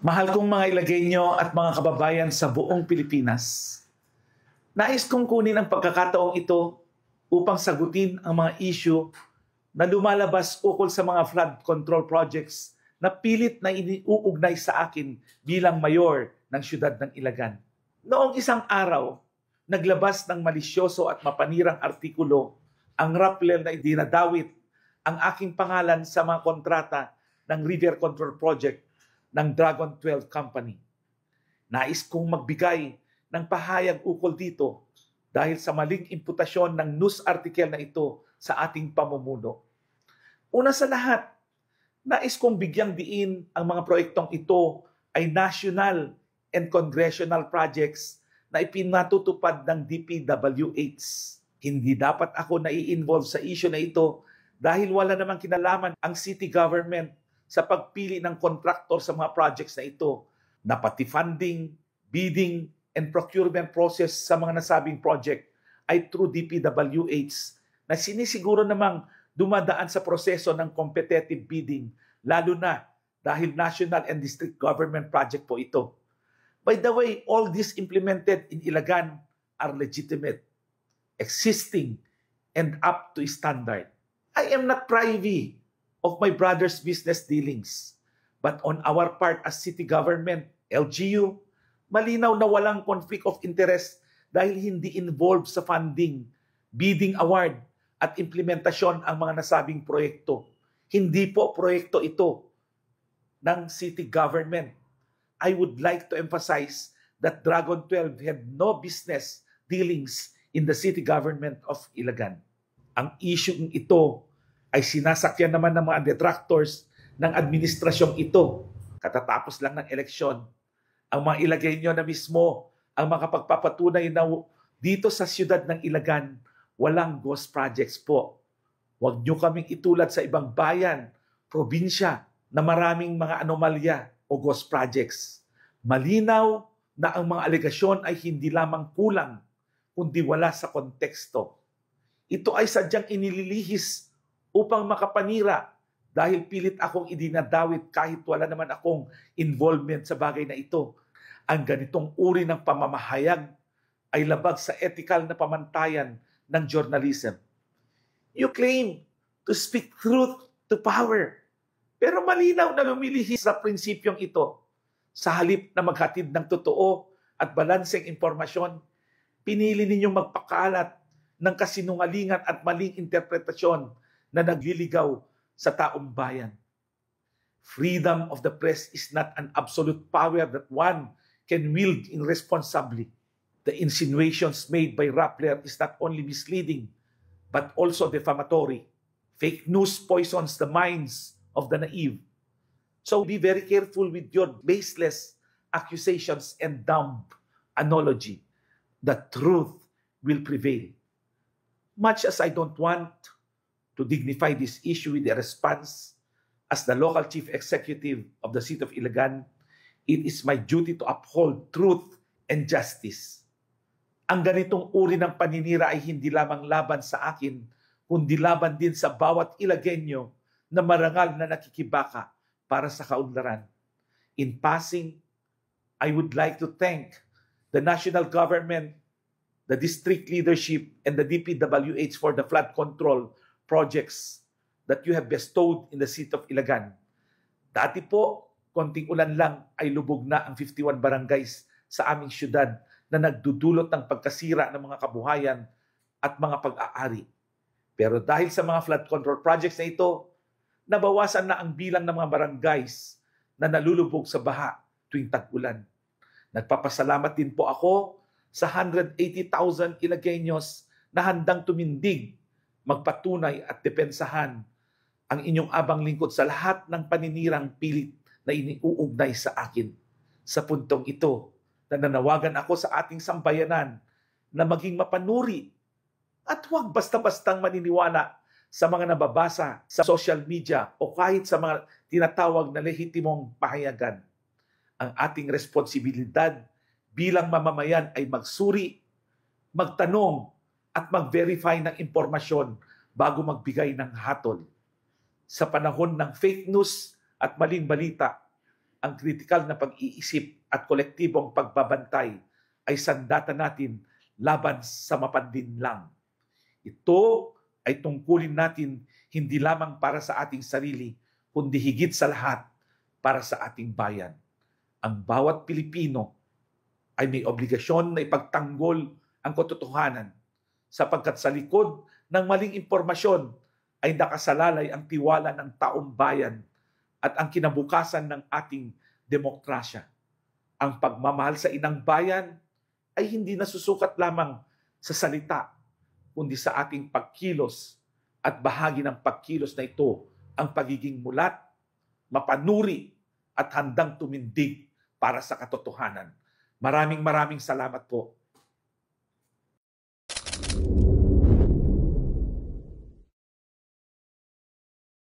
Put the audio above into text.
Mahal kong mga Ilageenyo at mga kababayan sa buong Pilipinas, nais kong kunin ang pagkakataong ito upang sagutin ang mga issue na lumalabas ukol sa mga flood control projects na pilit na iniuugnay sa akin bilang mayor ng siyudad ng Ilagan. Noong isang araw, naglabas ng malisyoso at mapanirang artikulo ang Rappler na idinadawit ang aking pangalan sa mga kontrata ng River Control Project ng Dragon 12 Company. Nais kong magbigay ng pahayag ukol dito dahil sa maling imputasyon ng news article na ito sa ating pamumuno. Una sa lahat, nais kong bigyang diin ang mga proyektong ito ay national and congressional projects na ipinatutupad ng DPWH. Hindi dapat ako nai-involve sa issue na ito dahil wala namang kinalaman ang city government sa pagpili ng kontraktor sa mga projects na ito, na pati funding, bidding, and procurement process sa mga nasabing project ay through DPWH na sinisiguro namang dumadaan sa proseso ng competitive bidding, lalo na dahil national and district government project po ito. By the way, all this implemented in Ilagan are legitimate, existing, and up to standard. I am not privy of my brother's business dealings. But on our part as city government, LGU, malinaw na walang conflict of interest dahil hindi involved sa funding, bidding award, at implementasyon ang mga nasabing proyekto. Hindi po proyekto ito ng city government. I would like to emphasize that Dragon 12 had no business dealings in the city government of Ilagan. Ang issue ito ay sinasakyan naman ng mga detractors ng administrasyong ito. Katatapos lang ng eleksyon, ang mga Ilageenyo na mismo ang makapagpapatunay na dito sa siyudad ng Ilagan, walang ghost projects po. Huwag nyo kaming itulad sa ibang bayan, probinsya, na maraming mga anomalya o ghost projects. Malinaw na ang mga alegasyon ay hindi lamang kulang, kundi wala sa konteksto. Ito ay sadyang inililihis upang makapanira dahil pilit akong idinadawit kahit wala naman akong involvement sa bagay na ito. Ang ganitong uri ng pamamahayag ay labag sa ethical na pamantayan ng journalism. You claim to speak truth to power, pero malinaw na lumilihis sa prinsipyong ito. Sa halip na maghatid ng totoo at balanseng impormasyon, pinili ninyong magpakalat ng kasinungalingan at maling interpretasyon na nagliligaw sa taong bayan. Freedom of the press is not an absolute power that one can wield irresponsibly. The insinuations made by Rappler is not only misleading, but also defamatory. Fake news poisons the minds of the naive. So be very careful with your baseless accusations and dumb analogy. The truth will prevail. Much as I don't want to dignify this issue with a response, as the local chief executive of the city of Ilagan, it is my duty to uphold truth and justice. Ang ganitong uri ng paninira ay hindi lamang laban sa akin, kundi laban din sa bawat Ilageenyo na marangal na nakikibaka para sa kaunlaran. In passing, I would like to thank the national government, the district leadership, and the DPWH for the flood control projects that you have bestowed in the city of Ilagan. Dati po, konting ulan lang ay lubog na ang 51 barangays sa aming syudad na nagdudulot ng pagkasira ng mga kabuhayan at mga pag-aari. Pero dahil sa mga flood control projects na ito, nabawasan na ang bilang ng mga barangays na nalulubog sa baha tuwing tag-ulan. Nagpapasalamat din po ako sa 180,000 Ilageenyos na handang tumindig, magpatunay at depensahan ang inyong abang lingkod sa lahat ng paninirang pilit na iniuugnay sa akin. Sa puntong ito, nananawagan ako sa ating sambayanan na maging mapanuri at huwag basta-bastang maniniwala sa mga nababasa sa social media o kahit sa mga tinatawag na lehitimong pahayagan. Ang ating responsibilidad bilang mamamayan ay magsuri, magtanong, at mag-verify ng impormasyon bago magbigay ng hatol. Sa panahon ng fake news at maling balita, ang kritikal na pag-iisip at kolektibong pagbabantay ay sandata natin laban sa mapandinlang. Ito ay tungkulin natin hindi lamang para sa ating sarili, kundi higit sa lahat para sa ating bayan. Ang bawat Pilipino ay may obligasyon na ipagtanggol ang katotohanan sapagkat sa likod ng maling impormasyon ay nakasalalay ang tiwala ng taong bayan at ang kinabukasan ng ating demokrasya. Ang pagmamahal sa inang bayan ay hindi nasusukat lamang sa salita, kundi sa ating pagkilos, at bahagi ng pagkilos na ito ang pagiging mulat, mapanuri at handang tumindig para sa katotohanan. Maraming salamat po